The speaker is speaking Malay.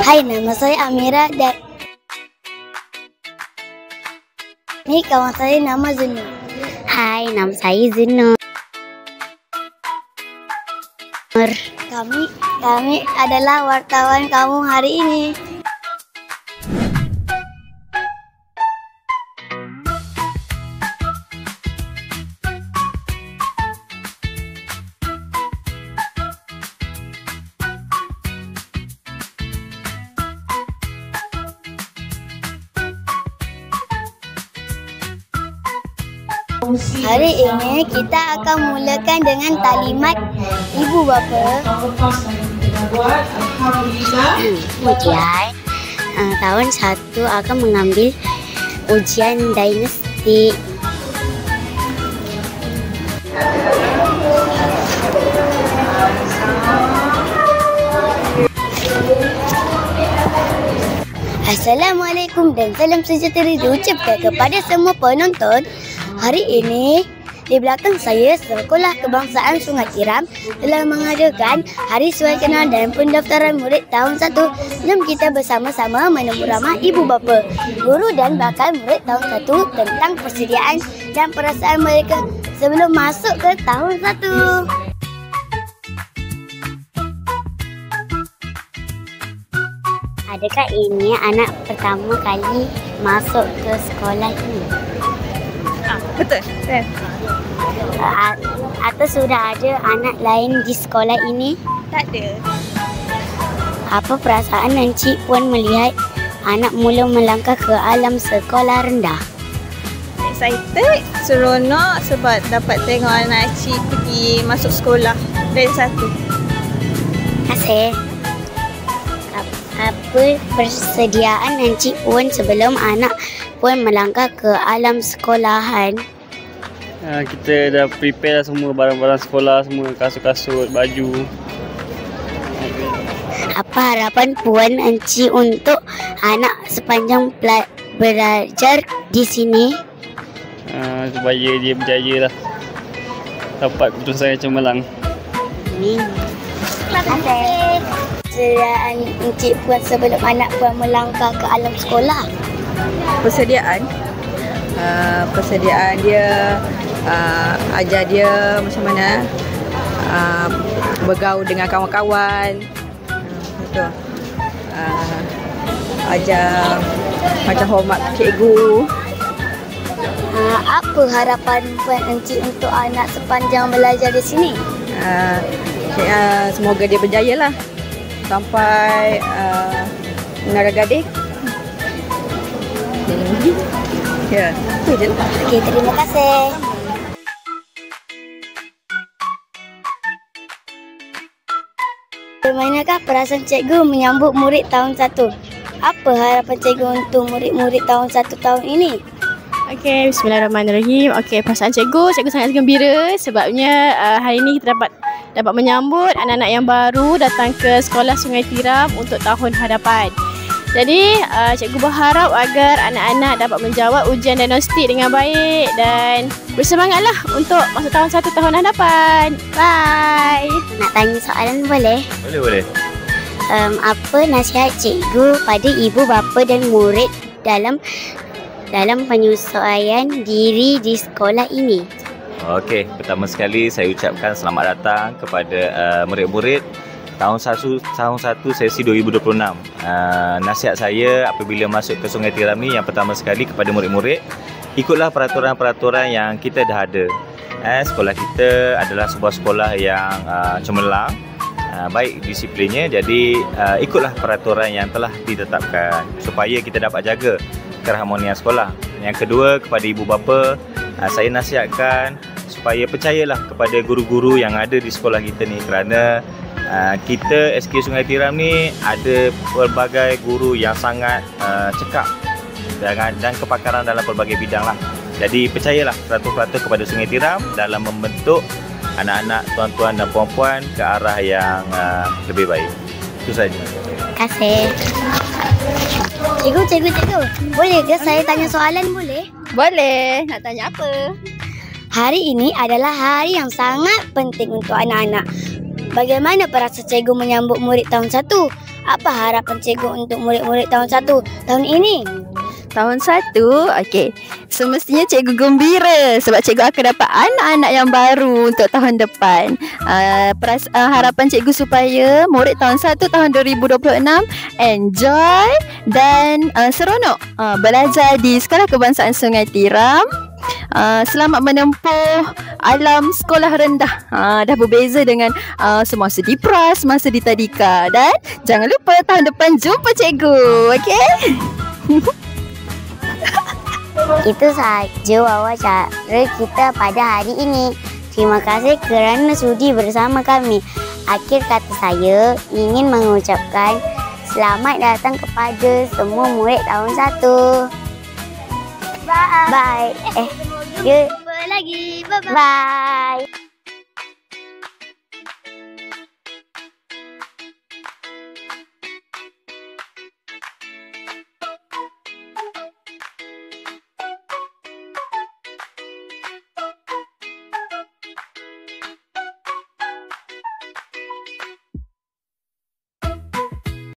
Hai, nama saya Amira dan ini kawan saya nama Zunu. Hai, nama saya Zunu. Kami adalah wartawan kamu hari ini. Hari ini kita akan mulakan dengan taklimat ibu bapa. Kemudian tahun 1 akan mengambil ujian diagnostik. Assalamualaikum dan salam sejahtera diucapkan kepada semua penonton. Hari ini di belakang saya Sekolah Kebangsaan Sungai Tiram telah mengadakan Hari Suai Kenal dan Pendaftaran Murid tahun 1. Jom kita bersama-sama menemu ramah ibu bapa, guru dan bakal murid tahun 1 tentang persediaan dan perasaan mereka sebelum masuk ke tahun 1. Adakah ini anak pertama kali masuk ke sekolah ini? Betul. Atau sudah ada anak lain di sekolah ini? Tak ada. Apa perasaan Encik Puan melihat anak mula melangkah ke alam sekolah rendah? Excited, seronok sebab dapat tengok anak Cik pergi masuk sekolah dari 1. Terima kasih. Apa persediaan Encik Puan sebelum anak Puan melangkah ke alam sekolahan? Kita dah prepare semua barang-barang sekolah, semua kasut-kasut, baju. Apa harapan Puan Encik untuk anak sepanjang belajar di sini? Supaya dia berjaya lah, dapat keputusan yang cemerlang. Amin. Terima kasih. Persediaan Encik Puan sebelum anak Puan melangkah ke alam sekolah. Persediaan dia ajar dia macam mana bergaul dengan kawan-kawan. Betul. Ajar macam hormat cikgu. Apa harapan Puan Encik untuk anak sepanjang belajar di sini? Semoga dia berjaya lah sampai menara gading. Ya, itu je lah. Okey, terima kasih. Bagaimanakah perasaan cikgu menyambut murid tahun 1? Apa harapan cikgu untuk murid-murid tahun 1 tahun ini? Okey, bismillahirrahmanirrahim. Okey, perasaan cikgu sangat gembira sebabnya hari ini kita dapat menyambut anak-anak yang baru datang ke Sekolah Sungai Tiram untuk tahun hadapan. Jadi, cikgu berharap agar anak-anak dapat menjawab ujian diagnostik dengan baik dan bersemangatlah untuk masuk tahun 1 tahun hadapan. Bye. Nak tanya soalan boleh? Boleh. Apa nasihat cikgu pada ibu bapa dan murid dalam penyesuaian diri di sekolah ini? Okey, pertama sekali saya ucapkan selamat datang kepada murid-murid tahun 1 sesi 2026. Nasihat saya apabila masuk ke Sungai Tiram ni, yang pertama sekali kepada murid-murid, ikutlah peraturan-peraturan yang kita dah ada. Sekolah kita adalah sebuah sekolah yang cemerlang, baik disiplinnya, jadi ikutlah peraturan yang telah ditetapkan supaya kita dapat jaga keharmonian sekolah. Yang kedua, kepada ibu bapa, saya nasihatkan supaya percayalah kepada guru-guru yang ada di sekolah kita ni, kerana kita SK Sungai Tiram ni ada pelbagai guru yang sangat cekap dan kepakaran dalam pelbagai bidang lah. Jadi percayalah 100% kepada Sungai Tiram dalam membentuk anak-anak, tuan-tuan dan puan-puan ke arah yang lebih baik. Itu saja. Terima kasih. Cikgu, boleh ke saya tanya soalan boleh? Boleh. Nak tanya apa? Hari ini adalah hari yang sangat penting untuk anak-anak. Bagaimana perasaan cikgu menyambut murid tahun 1? Apa harapan cikgu untuk murid-murid tahun 1 tahun ini? Tahun 1, okey. Semestinya cikgu gembira sebab cikgu akan dapat anak-anak yang baru untuk tahun depan. Harapan cikgu supaya murid tahun 1 tahun 2026 enjoy dan seronok belajar di Sekolah Kebangsaan Sungai Tiram. Selamat menempuh alam sekolah rendah. Dah berbeza dengan semasa di PRAS, masa di Tadika. Dan jangan lupa tahun depan jumpa cikgu. Okey? Itu sahaja wawancara kita pada hari ini. Terima kasih kerana sudi bersama kami. Akhir kata saya ingin mengucapkan selamat datang kepada semua murid tahun 1. Bye. Jumpa lagi. Bye-bye. Bye.